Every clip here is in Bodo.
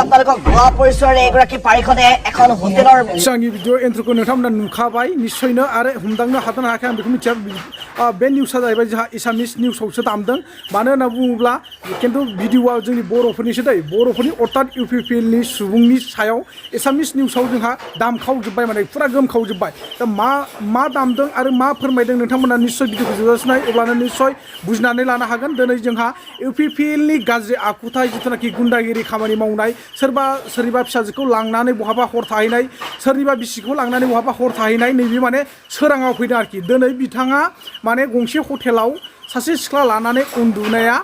আপোনালোকক ভুৱা পৰিচয়ৰে এগৰাকী পাৰিষদে এখন হোটেলৰ सिगांनि भिडिअ एन्ट्रिखौ नोंथांमोना नुखाबाय निश्चयनो आरो हमदांनो हादों हायाखै आं बेखौ मिथिया बे निउसआ जाहैबाय जोंहा एसामिस निउसावसो दामदों मानो होनना बुङोब्ला खिन्थु भिडिअआ जोंनि बर'फोरनिसो दै बर'फोरनि अर्थात UPPLनि सुबुंनि सायाव एसामिस निउसाव जोंहा दामखावजोब्बाय माने फुरा गोमखावजोब्बाय दा मा दामदों आरो मा फोरमायदों नोंथांमोना निश्चय भिडिअखौ जोबजासिम अब्लानो निश्चय बुजिनानै लानो हागोन दिनै जोंहा UPPLनि गाज्रि आखुथाय जिथुनाखि गुन्दागिरि खामानि मावनाय सोरनिबा फिसाजोखौ लांनानै बहाबा हर थाहैनाय सोरनिबा बिसिखौ लांनानै बहाबा हर थाहैनाय नैबे माने सोराङाव फैदों आरोखि दिनै बिथाङा माने गंसे हटेलाव सासे सिख्ला लानानै उन्दुनाया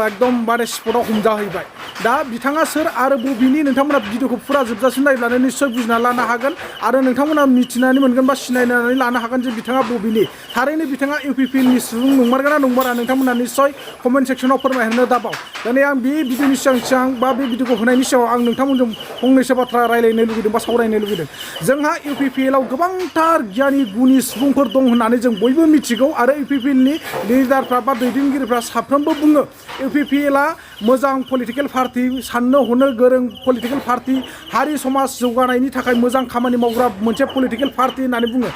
एकदम माने स्पटआव हमजाहैबाय दा बिथाङा सोर आरो बबेनि नोंथांमोना भिडिअखौ फुरा जोबजासिम नायब्लानो निश्चय बुजिना लानो हागोन आरो नोंथांमोना मिथिनानै मोनगोन बा सिनायनानै लानो हागोन जे बिथाङा बबेनि थारैनो बिथाङा UPPLनि सुबुं नंमारगोना नंमारा नोंथांमोना निश्चय कमेन्ट सेक्सनाव फोरमायहरनो दाबाव दिनै आं बे भिडिअनि सिगां बा बे भिडिअखौ होनायनि सिगां आं नोंथांमोनजों फंनैसो बाथ्रा रायलायनो लुगैदों बा सावरायनो लुगैदों जोंहा UPPLआव गोबांथार गियानि गुनि सुबुंफोर दं होननानै जों बयबो मिथिगौ आरो UPPLनि लिडारफ्रा बा दैदेनगिरिफ्रा साफ्रोमबो बुङो UPPLआ मोजां पलिटिकेल पार्टि साननो हनो गोरों पलिटिकेल पार्टि हारि समाज जौगानायनि थाखाय मोजां खामानि मावग्रा मोनसे पलिटिकेल पार्टि होननानै बुङो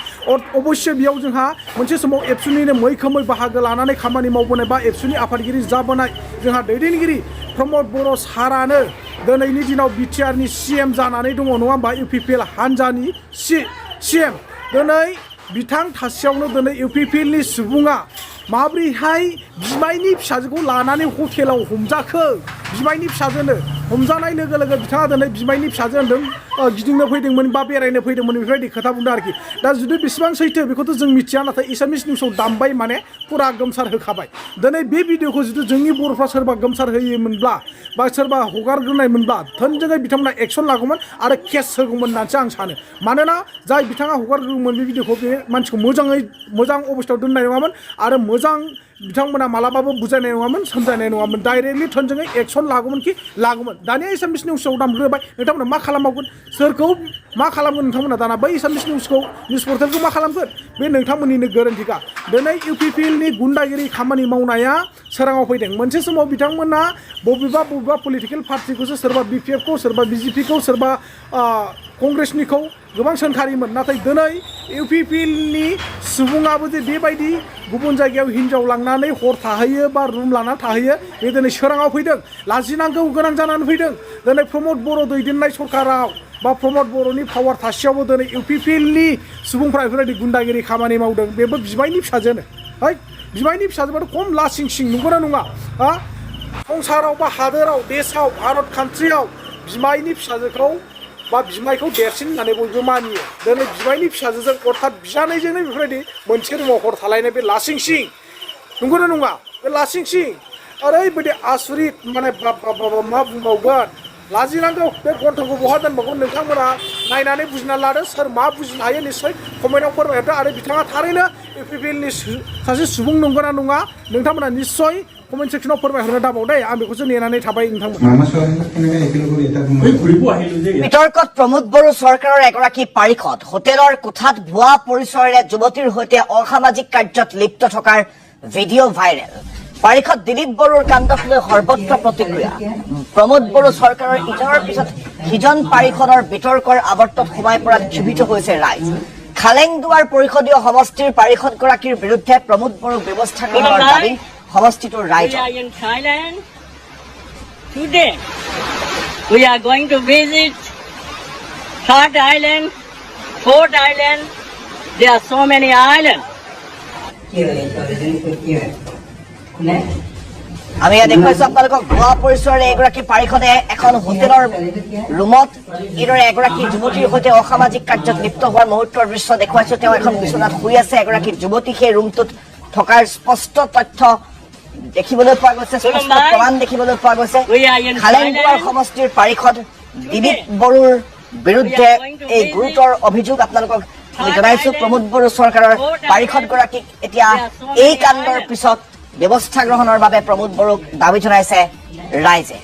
अबश्य बेयाव जोंहा मोनसे समाव एबसुनिनो मैखोमै बाहागो लानानै खामानि मावबोनाय बा एबसुनि आफादगिरि जाबोनाय जोंहा दैदेनगिरि प्रमद बर' सारानो दिनैनि दिनाव बिटिआरनि CM जानानै दङ नङा होमबा UPPL हानजानि CM दिनै बिथां थासेयावनो दिनै UPPLनि सुबुङा माब्रैहाय बिमायनि फिसाजोखौ लानानै हटेलाव हमजाखो बिमायनि फिसाजोनो हमजानाय लोगो लोगो बिथाङा दिनै बिमायनि फिसाजो होनदों गिदिंनो फैदोंमोन बा बेरायनो फैदोंमोन बेफोरबायदि खोथा बुंदों आरोखि दा जुदि बेसेबां सैथो बेखौथ' जों मिथिया नाथाय एसामिस निउसाव दामबाय माने फुरा गोमसार होखाबाय दिनै बे भिडिअखौ जुदि जोंनि बर'फ्रा सोरबा गोमसार होयोमोनब्ला बा सोरबा हगारग्रोनायमोनब्ला थोंजोङै बिथांमोना एक्सन लागौमोन आरो केस होगौमोन होननानैसो आं सानो मानोना जाय बिथाङा हगारग्रोमोन बे भिडिअखौ बे मानसिखौ मोजां अबस्थायाव दोननाय नङामोन आरो मोजां बिथांमोना मालाबाबो बुजायनाय नङामोन सोमजायनाय नङामोन डाइरेक्टलि थोंजोङै एक्सन लागौमोन दानिया एसामिस निउसाव दामग्रोबाय नोंथांमोना मा खालामबावगोन सोरखौ मा खालामगोन नोंथांमोना दाना बै एसामिस निउस पर्टेलखौ मा खालामगोन बे नोंथांमोननिनो गोरोन्थिखा दिनै UPPLनि गुन्दागिरि खामानि मावनाया सोराङाव फैदों मोनसे समाव बिथांमोना बबेबा पलिटिकेल पार्टिखौसो सोरबा BPFखौ सोरबा BJPखौ सोरबा कंग्रेसनिखौ गोबां सोंखारिमोन नाथाय दिनै UPPLनि सुबुङाबो जे बेबायदि गुबुन जायगायाव हिनजाव लांनानै हर थाहैयो बा रुम लानानै थाहैयो बे दिनै सोराङाव फैदों लाजिनांगौ गोनां जानानै फैदों दिनै प्रमद बर' दैदेननाय सरकाराव बा प्रमद बर'नि पावार थासेयावबो दिनै UPPLनि सुबुंफ्रा बेफोरबायदि गुन्दागिरि खामानि मावदों बेबो बिमायनि फिसाजोनो बिमायनि फिसाजोबाथ' खम लासिं नंगौना नङा संसाराव बा हादोराव देशआव भारत कान्ट्रियाव बिमायनि फिसाजोखौ बा बिमायखौ देरसिन होननानै बयबो मानियो दिनै बिमायनि फिसाजोजों अर्थात बिजानैजोंनो बेफोरबायदि मोनसे रुमाव हर थालायनाय बे लासिं नंगौना नङा बे लासिं ओरैबायदि आसुरित माने मा बुंबावगोन लाजिनांगौ बे गन्थंखौ बहा दोनबावगोन नोंथांमोना नायनानै बुजिना लादो सोर मा बुजिनो हायो निश्चय कमेन्टआव फोरमायहरदो आरो बिथाङा थारैनो UPPLनि सासे सुबुं नंगौना नङा नोंथांमोना निश्चय कमेन्ट सेक्सनाव फोरमायहरनो दाबाव दे आं बेखौसो नेनानै थाबाय नोंथांमोन বিতৰ্কত প্ৰমোদ বড়ো চৰকাৰৰ এগৰাকী পাৰিষদ হোটেলৰ কোঠাত ভুৱা পৰিচয়েৰে যুৱতীৰ সৈতে অসামাজিক কাৰ্যত লিপ্ত থকাৰ ভিডিঅ' ভাইৰেল পাৰিষদ দিলীপ বড়োৰ কাণ্ডক লৈ সৰ্বত্ৰ প্ৰতিক্ৰিয়া প্ৰমোদ বড়ো চৰকাৰৰ ইজনৰ পিছত সিজন পাৰিষদৰ বিতৰ্কৰ আৱৰ্তত সোমাই পৰাত ক্ষোভিত হৈছে ৰাইজ খালেংদুৱাৰ পৰিষদীয় সমষ্টিৰ পাৰিষদগৰাকীৰ বিৰুদ্ধে প্ৰমোদ বড়োক ব্যৱস্থা গ্ৰহণৰ দাবী সমষ্টিটোৰ ৰাইজ Today, we are going to visit Third Island, Fourth Island. There are so many islands. আমি ইয়াত দেখুৱাইছো আপোনালোকক ভুৱা পৰিচয়েৰে এগৰাকী পাৰিষদে এখন হোটেলৰ ৰুমত এইদৰে এগৰাকী যুৱতীৰ সৈতে অসামাজিক কাৰ্যত লিপ্ত হোৱাৰ মুহূৰ্তৰ দৃশ্য দেখুৱাইছো তেওঁ এখন বিচনাত শুই আছে এগৰাকী যুৱতী সেই ৰুমটোত থকাৰ স্পষ্ট তথ্য দেখিবলৈ পোৱা গৈছে স্পষ্ট প্ৰমাণ দেখিবলৈ পোৱা গৈছে খালেংদুৱাৰ সমষ্টিৰ পাৰিষদ দিলীপ বড়োৰ বিৰুদ্ধে এই গুৰুতৰ অভিযোগ আপোনালোকক আমি জনাইছো প্ৰমোদ বড়ো চৰকাৰৰ পাৰিষদগৰাকীক এতিয়া এই কাণ্ডৰ পিছত ব্যৱস্থা গ্ৰহণৰ বাবে প্ৰমোদ বড়োক দাবী জনাইছে ৰাইজে